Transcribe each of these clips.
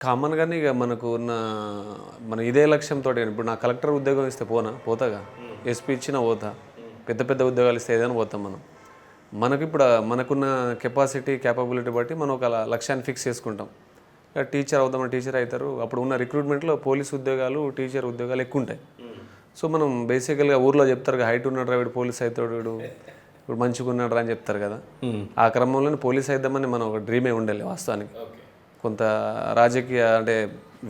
కామన్‌గానే ఇగ మనకు ఉన్న మన ఇదే లక్ష్యంతోటి ఇప్పుడు నాకు కలెక్టర్ ఉద్యోగం ఇస్తే పోతాగా. ఎస్పీ ఇచ్చినా పోతా. పెద్ద పెద్ద ఉద్యోగాలు ఇస్తే ఏదైనా పోతాం మనం. మనకిప్పుడు మనకున్న కెపాసిటీ, కేపబిలిటీ బట్టి మనం ఒక లక్ష్యాన్ని ఫిక్స్ చేసుకుంటాం. టీచర్ అవుదామని టీచర్ అవుతారు. అప్పుడు ఉన్న రిక్రూట్మెంట్‌లో పోలీస్ ఉద్యోగాలు, టీచర్ ఉద్యోగాలు ఎక్కువుంటాయి. సో, మనం బేసికల్‌గా ఊర్లో చెప్తారుగా హైట్ ఉన్నాడురా వీడు పోలీస్ అవుతాడు వీడు. ఇప్పుడు మంచిగున్నాడురా అని చెప్తారు కదా! ఆ క్రమంలోనే పోలీస్ అయిద్దామని మనం ఒక డ్రీమే ఉండాలి వాస్తవానికి. కొంత రాజకీయ అంటే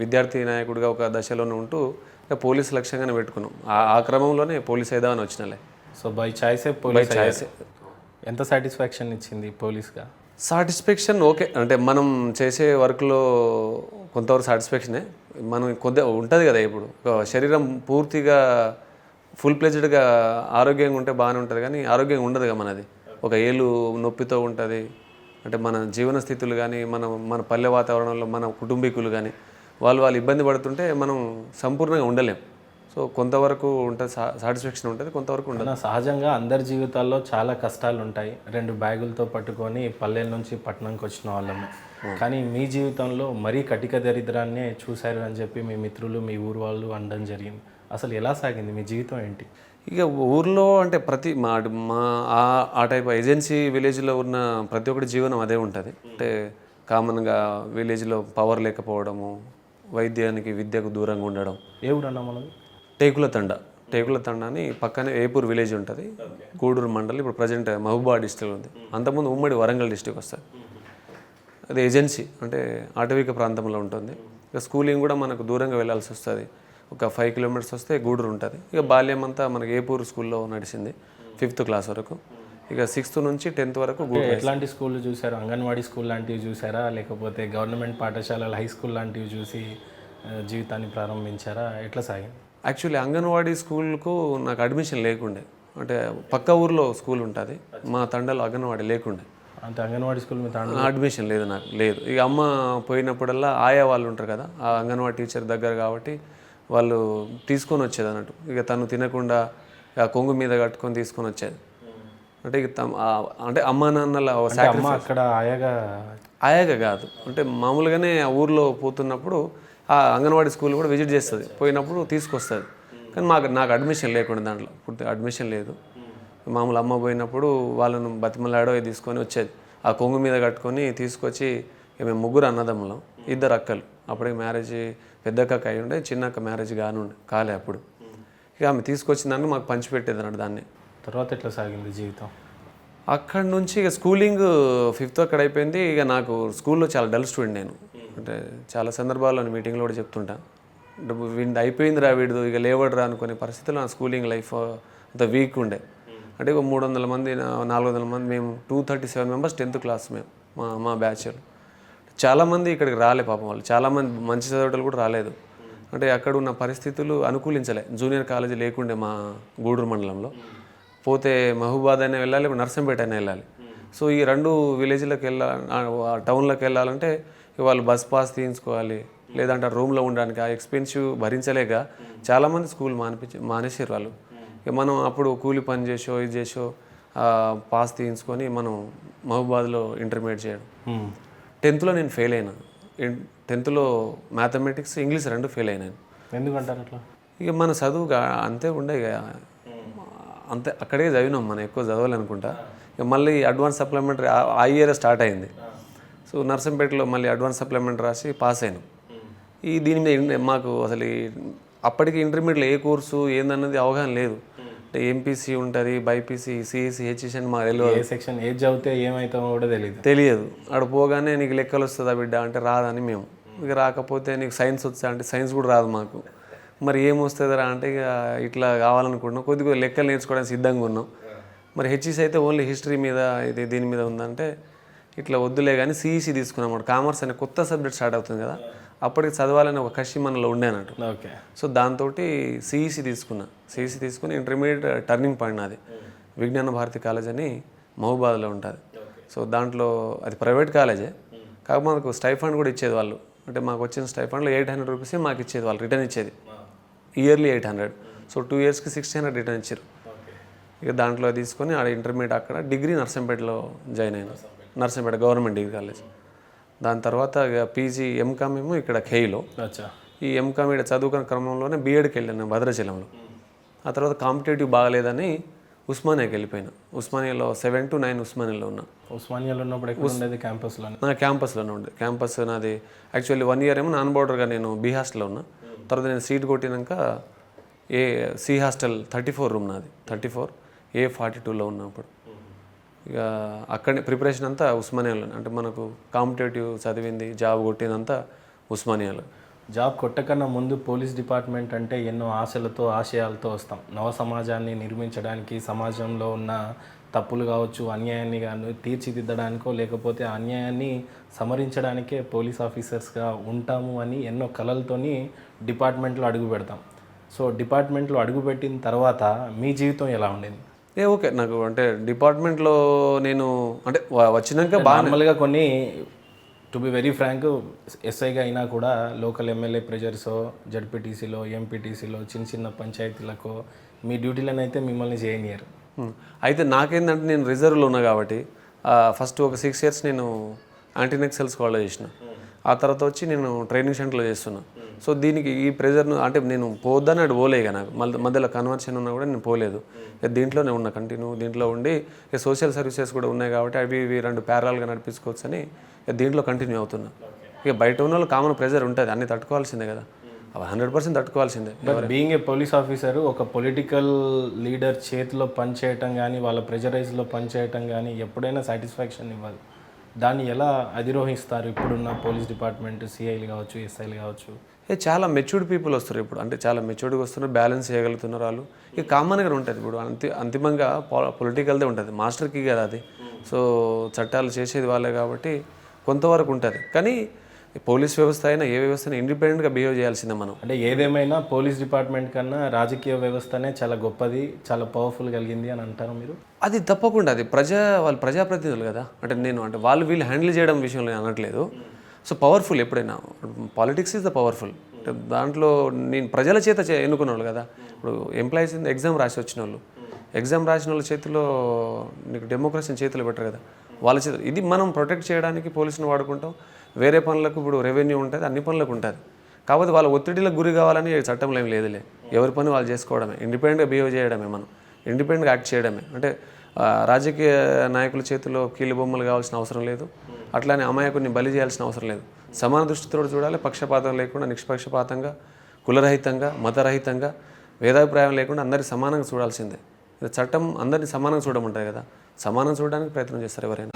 విద్యార్థి నాయకుడిగా ఒక దశలోనే ఉంటూ ఇక పోలీస్ లక్ష్యంగానే పెట్టుకున్నాం. ఆ క్రమంలోనే పోలీస్ అయిదామని వచ్చినలే. సో బై చాయిసే బై పోలీస్ చాయిస్. ఎంత సాటిస్ఫాక్షన్ ఇచ్చింది పోలీస్గా? Satisfaction okay. అంటే మనం చేసే వర్క్‌లో కొంతవరకు సాటిస్ఫాక్షనే. మనం కొద్దిగా ఉంటుంది కదా! ఇప్పుడు ఒక శరీరం పూర్తిగా ఫుల్ ప్లెజ్డ్‌గా ఆరోగ్యంగా ఉంటే బాగానే ఉంటుంది కానీ ఆరోగ్యంగా ఉండదుగా మనది. ఒక ఏలు నొప్పితో ఉంటుంది. అంటే మన జీవన స్థితులు కానీ, మన పల్లె వాతావరణంలో మన కుటుంబీకులు కానీ వాళ్ళు ఇబ్బంది పడుతుంటే మనం సంపూర్ణంగా ఉండలేం. సో, కొంతవరకు ఉంటుంది సాటిస్ఫాక్షన్ ఉంటుంది. కొంతవరకు ఉండదు. అన్న సహజంగా అందరి జీవితాల్లో చాలా కష్టాలు ఉంటాయి. 2 బ్యాగులతో పట్టుకొని పల్లెల నుంచి పట్టణంకి వచ్చిన వాళ్ళము. కానీ మీ జీవితంలో మరీ కటిక దరిద్రాన్నే చూశారు అని చెప్పి మీ మిత్రులు, మీ ఊరు వాళ్ళు అనడం జరిగింది. అసలు ఎలా సాగింది మీ జీవితం ఏంటి? ఇక ఊర్లో అంటే ప్రతి మా మా ఆ టైప్ ఏజెన్సీ విలేజ్లో ఉన్న ప్రతి ఒక్కటి జీవనం అదే ఉంటుంది. అంటే కామన్గా విలేజ్లో పవర్ లేకపోవడము, వైద్యానికి విద్యకు దూరంగా ఉండడం. ఏ ఊరు అన్న మనది? టేకులతండ అని పక్కనే ఏపూర్ విలేజ్ ఉంటుంది. గూడూరు మండలం ఇప్పుడు ప్రజెంట్ మహబూబాబాద్ డిస్ట్రిక్ట్ ఉంది. అంతకుముందు ఉమ్మడి వరంగల్ డిస్ట్రిక్ట్ వస్తుంది. అది ఏజెన్సీ అంటే అటవిక ప్రాంతంలో ఉంటుంది. ఇక స్కూలింగ్ కూడా మనకు దూరంగా వెళ్ళాల్సి వస్తుంది. ఒక 5 కిలోమీటర్స్ వస్తే గూడూరు ఉంటుంది. ఇక బాల్యం అంతా మనకి ఏపూర్ స్కూల్లో నడిచింది 5th క్లాస్ వరకు. ఇక 6th నుంచి 10th వరకు గూడూరు. ఎట్లాంటి స్కూళ్ళు చూసారు? అంగన్వాడీ స్కూల్ లాంటివి చూసారా? లేకపోతే గవర్నమెంట్ పాఠశాలలు హై స్కూల్ లాంటివి చూసి జీవితాన్ని ప్రారంభించారా? ఎట్లా సాగింది? యాక్చువల్లీ అంగన్వాడీ స్కూల్కు నాకు అడ్మిషన్ లేకుండే. అంటే పక్క ఊర్లో స్కూల్ ఉంటుంది. మా తండలో అంగన్వాడీ లేకుండే. అంటే అంగన్వాడీ స్కూల్ మీద అడ్మిషన్ లేదు, నాకు లేదు. ఇక అమ్మ పోయినప్పుడల్లా ఆయా వాళ్ళు ఉంటారు కదా, ఆ అంగన్వాడీ టీచర్ దగ్గర కాబట్టి వాళ్ళు తీసుకొని వచ్చేది అన్నట్టు. ఇక తను తినకుండా ఆ కొంగు మీద కట్టుకొని తీసుకొని వచ్చేది. అంటే ఇక అంటే అమ్మా నాన్నల అక్కడ ఆయాగా కాదు, అంటే మామూలుగానే ఆ ఊర్లో పోతున్నప్పుడు ఆ అంగన్వాడీ స్కూల్ కూడా విజిట్ చేస్తుంది. పోయినప్పుడు తీసుకొస్తుంది. కానీ నాకు అడ్మిషన్ లేకుండా దాంట్లో పూర్తిగా అడ్మిషన్ లేదు. మామూలు అమ్మ పోయినప్పుడు వాళ్ళను బతిమలాడో తీసుకొని వచ్చేది. ఆ కొంగు మీద కట్టుకొని తీసుకొచ్చి మేము 3 అన్నదమ్ములం, 2 అక్కలు. అప్పుడే మ్యారేజ్ పెద్దక్క అయి ఉండే, చిన్నక్క మ్యారేజ్ కాలే అప్పుడు. ఇక ఆమె తీసుకొచ్చిన దాన్ని మాకు పంచిపెట్టేది అన్నట్టు దాన్ని. తర్వాత ఎట్లా సాగింది జీవితం? అక్కడి నుంచి ఇక స్కూలింగ్ 5th అక్కడ అయిపోయింది. ఇక నాకు స్కూల్లో చాలా డల్ స్టూడెంట్ నేను. అంటే చాలా సందర్భాల్లో మీటింగ్లో కూడా చెప్తుంటా, అంటే వీడి అయిపోయింది రా వీడు ఇక లేవడు రా అనుకునే పరిస్థితుల్లో నా స్కూలింగ్ లైఫ్ అంత వీక్ ఉండే. అంటే ఒక 300 మంది 400 మంది మేము 237 మెంబర్స్ 10th క్లాస్ మేము మా బ్యాచ్లు. చాలామంది ఇక్కడికి రాలే పాపం, వాళ్ళు చాలామంది మంచి చదివేటోళ్ళు కూడా రాలేదు. అంటే అక్కడ ఉన్న పరిస్థితులు అనుకూలించలే. జూనియర్ కాలేజీ లేకుండే మా గూడూరు మండలంలో. పోతే మహబూబాద్ అయినా వెళ్ళాలి, నర్సంపేట అయినా వెళ్ళాలి. సో ఈ 2 విలేజ్లకు టౌన్లోకి వెళ్ళాలంటే వాళ్ళు బస్ పాస్ తీయించుకోవాలి, లేదంటే రూమ్లో ఉండడానికి ఆ ఎక్స్పెన్సివ్ భరించలేక చాలామంది స్కూల్ మానేసారు వాళ్ళు. ఇక మనం అప్పుడు కూలి పని చేసో ఇది చేసో పాస్ తీయించుకొని మనం మహబూబాద్లో ఇంటర్మీడియట్ చేయడం. 10thలో నేను ఫెయిల్ అయినా. 10thలో మ్యాథమెటిక్స్, ఇంగ్లీష్ 2 ఫెయిల్ అయినాను. ఎందుకంటారు అట్లా? ఇక మన చదువు అంతే ఉండే, ఇక అంతే అక్కడే చదివినాం, మనం ఎక్కువ చదవాలనుకుంటా. ఇక మళ్ళీ అడ్వాన్స్ సప్లిమెంటరీ ఆ ఇయర్ స్టార్ట్ అయింది. సో నర్సంపేటలో మళ్ళీ అడ్వాన్స్ సప్లిమెంటరీ రాసి పాస్ అయినాం. దీని మీద మాకు అసలు అప్పటికి ఇంటర్మీడియట్లో ఏ కోర్సు ఏందన్నది అవగాహన లేదు. అంటే ఎంపీసీ ఉంటుంది, బైపీసీ, సిఈసీ, హెచ్ఈసీ అని మాకు తెలియదు. ఏ సెక్షన్ ఏది చదివితే ఏమవుతామో కూడా తెలియదు. అక్కడ పోగానే నీకు లెక్కలు వస్తుందా బిడ్డ అంటే రాదని మేము. ఇక రాకపోతే నీకు సైన్స్ వస్తా అంటే సైన్స్ కూడా రాదు మాకు. మరి ఏమొస్తుందిరా అంటే ఇక ఇట్లా కావాలనుకుంటున్నాం, కొద్దిగా లెక్కలు నేర్చుకోవడానికి సిద్ధంగా ఉన్నాం. మరి హెచ్ఈసీ అయితే ఓన్లీ హిస్టరీ మీద దీని మీద ఉందంటే ఇట్లా వద్దులే కానీ సిఈసీ తీసుకున్నాం. కామర్స్ అనే కొత్త సబ్జెక్ట్ స్టార్ట్ అవుతుంది కదా, అప్పటికి చదవాలని ఒక కషి మనలో ఉండే అన్నట్టు. ఓకే. సో దాంతో సిఈసీ తీసుకుని ఇంటర్మీడియట్ టర్నింగ్ పాయింట్ అది విజ్ఞాన భారతి కాలేజ్ అని మహబూబాద్లో ఉంటుంది. సో దాంట్లో అది ప్రైవేట్ కాలేజే, కాకపోతే మనకు స్టైఫండ్ కూడా ఇచ్చేది వాళ్ళు. అంటే మాకు వచ్చిన స్టైఫండ్లో 800 రూపీస్ మాకు ఇచ్చేది, వాళ్ళు రిటర్న్ ఇచ్చేది ఇయర్లీ 800. సో 2 ఇయర్స్కి 1600 రిటర్న్ ఇచ్చారు. ఇక దాంట్లో తీసుకొని ఆడ ఇంటర్మీడియట్ అక్కడ డిగ్రీ నర్సంపేటలో జాయిన్ అయినా. Narsampet government degree college. దాని తర్వాత ఇక పీజీ ఎంకామ్ ఏమో ఇక్కడ ఖేయిలో. అచ్చా. ఈ ఎంకామ్ ఇక్కడ చదువుకున్న క్రమంలోనే బీఎడ్కి వెళ్ళాను భద్రాచలంలో. ఆ తర్వాత కాంపిటేటివ్ బాగలేదని ఉస్మానియాకి వెళ్ళిపోయాను. ఉస్మానియాలో 7 to 9 ఉస్మానియాలో ఉన్నా. ఉస్మానియాలో ఉన్నప్పుడు ఎక్కడ ఉండేది? క్యాంపస్లో? నా క్యాంపస్లోనే ఉండే. క్యాంపస్ నాది యాక్చువల్లీ 1 year ఏమో నాన్ బోర్డర్గా నేను బీ హాస్టల్లో ఉన్నా. తర్వాత నేను సీట్ కొట్టినాక సి హాస్టల్ 34 రూమ్ నాది, 34 A42లో ఉన్నప్పుడు. ఇక అక్కడనే ప్రిపరేషన్ అంతా ఉస్మానియాలోనే. అంటే మనకు కాంపిటేటివ్ చదివింది జాబ్ కొట్టిందంతా ఉస్మానియాలో. జాబ్ కొట్టకన్నా ముందు పోలీస్ డిపార్ట్మెంట్ అంటే ఎన్నో ఆశలతో ఆశయాలతో వస్తాం. నవ సమాజాన్ని నిర్మించడానికి, సమాజంలో ఉన్న తప్పులు కావచ్చు, అన్యాయాన్ని కానీ తీర్చిదిద్దడానికో లేకపోతే ఆ అన్యాయాన్ని సమరించడానికే పోలీస్ ఆఫీసర్స్గా ఉంటాము అని ఎన్నో కలలతోని డిపార్ట్మెంట్లో అడుగు పెడతాం. సో డిపార్ట్మెంట్లో అడుగుపెట్టిన తర్వాత మీ జీవితం ఎలా ఉండేది? ఓకే, నాకు అంటే డిపార్ట్మెంట్లో నేను అంటే వచ్చినాక నార్మల్గా కొన్ని టు బి వెరీ ఫ్రాంక్ ఎస్ఐగా అయినా కూడా లోకల్ ఎమ్మెల్యే ప్రెజర్సో, జడ్పీటీసీలో, ఎంపీటీసీలో, చిన్న చిన్న పంచాయతీలకో మీ డ్యూటీలను అయితే మిమ్మల్ని చేయనియరు. అయితే నాకేంటంటే నేను రిజర్వ్లో ఉన్నా కాబట్టి ఫస్ట్ ఒక 6 years నేను యాంటీ నక్సల్స్ కాలేజ్ చేసిన. ఆ తర్వాత వచ్చి నేను ట్రైనింగ్ సెంటర్లో చేస్తున్నా. సో దీనికి ఈ ప్రెజర్ను అంటే నేను పోద్దని అటు పోలే. ఇక నాకు మధ్యలో కన్వర్షన్ ఉన్నా కూడా నేను పోలేదు. ఇక దీంట్లోనే ఉన్నా కంటిన్యూ. దీంట్లో ఉండి ఇక సోషల్ సర్వీసెస్ కూడా ఉన్నాయి కాబట్టి అవి ఇవి 2 ప్యారల్గా నడిపించుకోవచ్చు అని ఇక దీంట్లో కంటిన్యూ అవుతున్నా. ఇక బయట ఉన్న వాళ్ళు కామన్ ప్రెజర్ ఉంటుంది, అన్నీ తట్టుకోవాల్సిందే కదా, అవి 100% తట్టుకోవాల్సిందే. But being a police officer ఒక పొలిటికల్ లీడర్ చేతిలో పనిచేయటం కానీ, వాళ్ళ ప్రెజరైజ్లో పనిచేయటం కానీ ఎప్పుడైనా సాటిస్ఫాక్షన్ ఇవ్వదు. దాన్ని ఎలా అధిరోహిస్తారు ఇప్పుడున్న పోలీస్ డిపార్ట్మెంట్, సిఐలు కావచ్చు, ఎస్ఐలు కావచ్చు? చాలా మెచ్యూర్డ్ పీపుల్ వస్తారు ఇప్పుడు. అంటే చాలా మెచ్యూర్డ్గా వస్తున్నారు, బ్యాలెన్స్ చేయగలుగుతున్నారు వాళ్ళు. ఇక కామన్గా ఉంటుంది ఇప్పుడు. అంతిమంగా పొలిటికల్దే ఉంటుంది, మాస్టర్కి కదా అది. సో చట్టాలు చేసేది వాళ్ళే కాబట్టి కొంతవరకు ఉంటుంది. కానీ పోలీస్ వ్యవస్థ అయినా ఏ వ్యవస్థ అయినా ఇండిపెండెంట్గా బిహేవ్ చేయాల్సిందే మనం. అంటే ఏదేమైనా పోలీస్ డిపార్ట్మెంట్ కన్నా రాజకీయ వ్యవస్థనే చాలా గొప్పది, చాలా పవర్ఫుల్ కలిగింది అని అంటారు మీరు? అది తప్పకుండా. అది వాళ్ళు ప్రజాప్రతినిధులు కదా. అంటే నేను అంటే వీళ్ళు హ్యాండిల్ చేయడం విషయంలో అనట్లేదు. సో పవర్ఫుల్ ఎప్పుడైనా పాలిటిక్స్ ఈజ్ ద పవర్ఫుల్. అంటే దాంట్లో నేను ప్రజల చేత ఎన్నుకున్న వాళ్ళు కదా. ఇప్పుడు ఎంప్లాయీస్ ఎగ్జామ్ రాసి వచ్చిన వాళ్ళు, ఎగ్జామ్ రాసిన వాళ్ళ చేతిలో నీకు డెమోక్రసీని చేతిలో పెట్టరు కదా, వాళ్ళ చేతులు. ఇది మనం ప్రొటెక్ట్ చేయడానికి పోలీసుని వాడుకుంటాం. వేరే పనులకు ఇప్పుడు రెవెన్యూ ఉంటుంది, అన్ని పనులకు ఉంటుంది. కాకపోతే వాళ్ళ ఒత్తిడిలకు గురి కావాలని చట్టంలో ఏం లేదులే. ఎవరి పని వాళ్ళు చేసుకోవడమే, ఇండిపెండెంట్గా బిహేవ్ చేయడమే, మనం ఇండిపెండెంట్గా యాక్ట్ చేయడమే. అంటే రాజకీయ నాయకుల చేతిలో కీలు బొమ్మలు కావాల్సిన అవసరం లేదు. అట్లానే అమాయకుడిని బలి చేయాల్సిన అవసరం లేదు. సమాన దృష్టితో చూడాలి, పక్షపాతం లేకుండా నిష్పక్షపాతంగా, కులరహితంగా, మతరహితంగా, భేదాభిప్రాయం లేకుండా అందరినీ సమానంగా చూడాల్సిందే. చట్టం అందరినీ సమానంగా చూడమంటారు కదా, సమానంగా చూడడానికి ప్రయత్నం చేస్తారు ఎవరైనా.